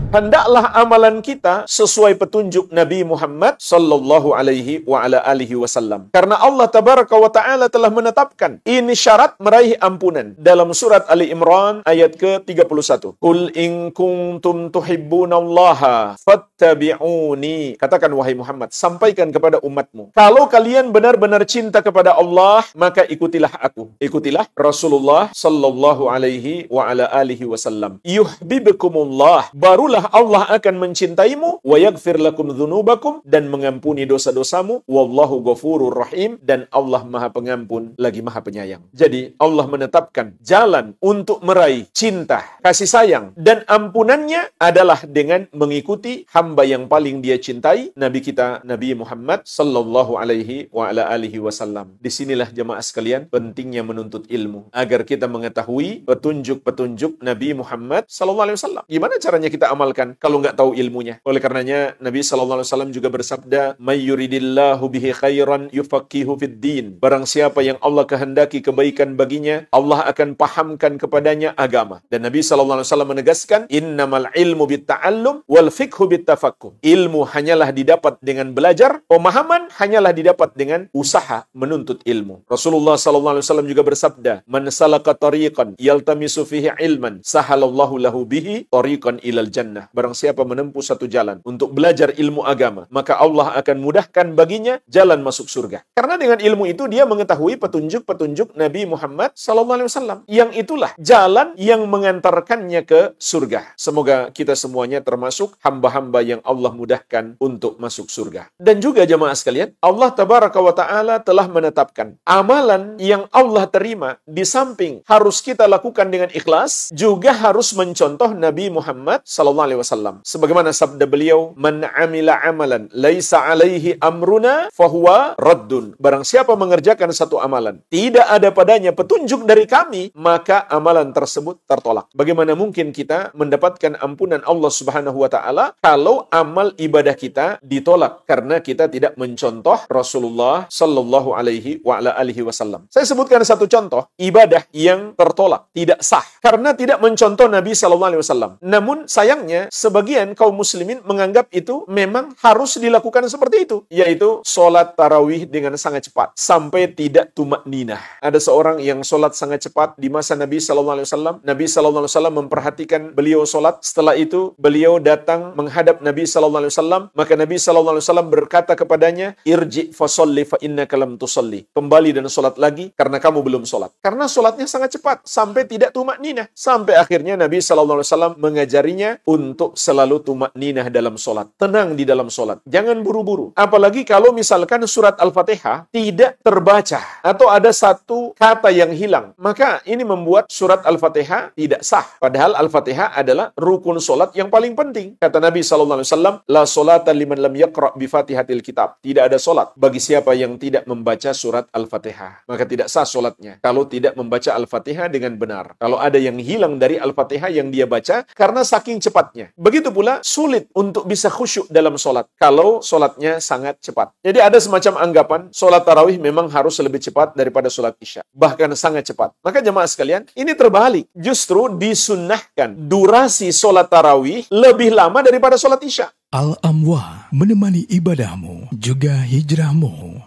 hendaklah amalan kita sesuai petunjuk Nabi Muhammad sallallahu alaihi wa ala alihi wasallam. Karena Allah tabaraka wa ta'ala telah menetapkan ini syarat meraih ampunan dalam surat Ali Imran ayat ke-31. Qul in kuntum tuhibbunallaha fattabi'uni. Katakan wahai Muhammad, sampaikan kepada umatmu, kalau kalian benar-benar cinta kepada Allah, maka ikutilah aku. Ikutilah Rasulullah sallallahu alaihi wa ala alihi wasallam. Yuhibbukumullah, barulah Allah akan mencintaimu, wa yaghfir lakum dzunubakum, dan mengampuni dosa-dosamu, wallahu ghafurur rahim, dan Allah Maha Pengampun lagi Maha Penyayang. Jadi Allah menetapkan jalan untuk meraih cinta, kasih sayang, dan ampunannya adalah dengan mengikuti hamba yang paling dia cintai, Nabi kita Nabi Muhammad sallallahu alaihi wa ala alihi wasallam. Disinilah jemaah sekalian pentingnya menuntut ilmu agar kita mengetahui petunjuk-petunjuk Nabi Muhammad sallallahu alaihi wasallam. Gimana caranya kita amalkan kalau nggak tahu ilmunya? Oleh karenanya Nabi sallallahu alaihi wasallam juga bersabda, "May yuridillahu bihi khairan yufaqihu fid din." Barang siapa yang Allah kehendaki kebaikan baginya, Allah akan pahamkan kepadanya agama. Dan Nabi sallallahu alaihi wasallam menegaskan, "Innamal ilmu bitta'allum wal fiqhu bittafaqquh." Ilmu hanyalah didapat dengan belajar, pemahaman hanyalah didapat dengan usaha menuntut ilmu. Rasulullah sallallahu alaihi wasallam juga bersabda, "Man salaka tariqan yaltamisu fihi ilman, sahalallahu lahu bihi tariqan ilal jannah." Barang siapa menempuh satu jalan untuk belajar ilmu agama, maka Allah akan mudahkan baginya jalan masuk surga. Karena dengan ilmu itu dia mengetahui petunjuk-petunjuk Nabi Muhammad sallallahu alaihi wasallam, yang itulah jalan yang mengantarkannya ke surga. Semoga kita semuanya termasuk hamba-hamba yang Allah mudahkan untuk masuk surga. Dan juga jemaah sekalian, Allah tabaraka wa ta'ala telah menetapkan amalan yang Allah terima, di samping harus kita lakukan dengan ikhlas, juga harus mencontoh Nabi Muhammad sallallahu alaihi wasallam. Sebagaimana sabda beliau, "Man 'amila 'amalan laisa 'alaihi amruna fahuwa raddun." Barang siapa mengerjakan satu amalan, tidak ada padanya petunjuk dari kami, maka amalan tersebut tertolak. Bagaimana mungkin kita mendapatkan ampunan Allah Subhanahu wa taala kalau amal ibadah kita ditolak karena kita tidak mencontoh Rasulullah sallallahu alaihi wa ala alihi wasallam. Saya sebutkan satu contoh ibadah yang tertolak, tidak sah karena tidak mencontoh Nabi sallallahu alaihi wasallam. Namun sayangnya sebagian kaum muslimin menganggap itu memang harus dilakukan seperti itu, yaitu sholat tarawih dengan sangat cepat sampai tidak tumak ninah. Ada seorang yang sholat sangat cepat di masa Nabi sallallahu alaihi wasallam. Nabi sallallahu alaihi wasallam memperhatikan beliau sholat. Setelah itu beliau datang menghadap Nabi sallallahu alaihi wasallam, maka Nabi sallallahu alaihi wasallam berkata kepadanya, "Irji fasolli fa innaka lam tusolli." Kembali dan sholat lagi karena kamu belum sholat. Karena sholatnya sangat cepat sampai tidak tumak ninah. Sampai akhirnya Nabi sallallahu alaihi wasallam mengajarinya untuk selalu tumak ninah dalam sholat. Tenang di dalam sholat. Jangan buru-buru. Apalagi kalau misalkan surat Al-Fatihah tidak terbaca atau ada satu kata yang hilang, maka ini membuat surat Al-Fatihah tidak sah. Padahal Al-Fatihah adalah rukun sholat yang paling penting. Kata Nabi SAW, "La sholata liman lam yaqra' bi fatihatil kitab." Tidak ada sholat bagi siapa yang tidak membaca surat Al-Fatihah. Maka tidak sah sholatnya kalau tidak membaca Al-Fatihah dengan benar. Kalau ada yang hilang dari Al-Fatihah yang dia baca karena saking cepatnya. Begitu pula sulit untuk bisa khusyuk dalam sholat kalau sholatnya sangat cepat. Jadi ada semacam anggapan sholat tarawih memang harus lebih cepat daripada sholat isya. Bahkan sangat cepat. Maka jemaah sekalian, ini terbalik. Justru disunnahkan durasi sholat tarawih lebih lama daripada sholat isya. Al-Amwa menemani ibadahmu juga hijrahmu.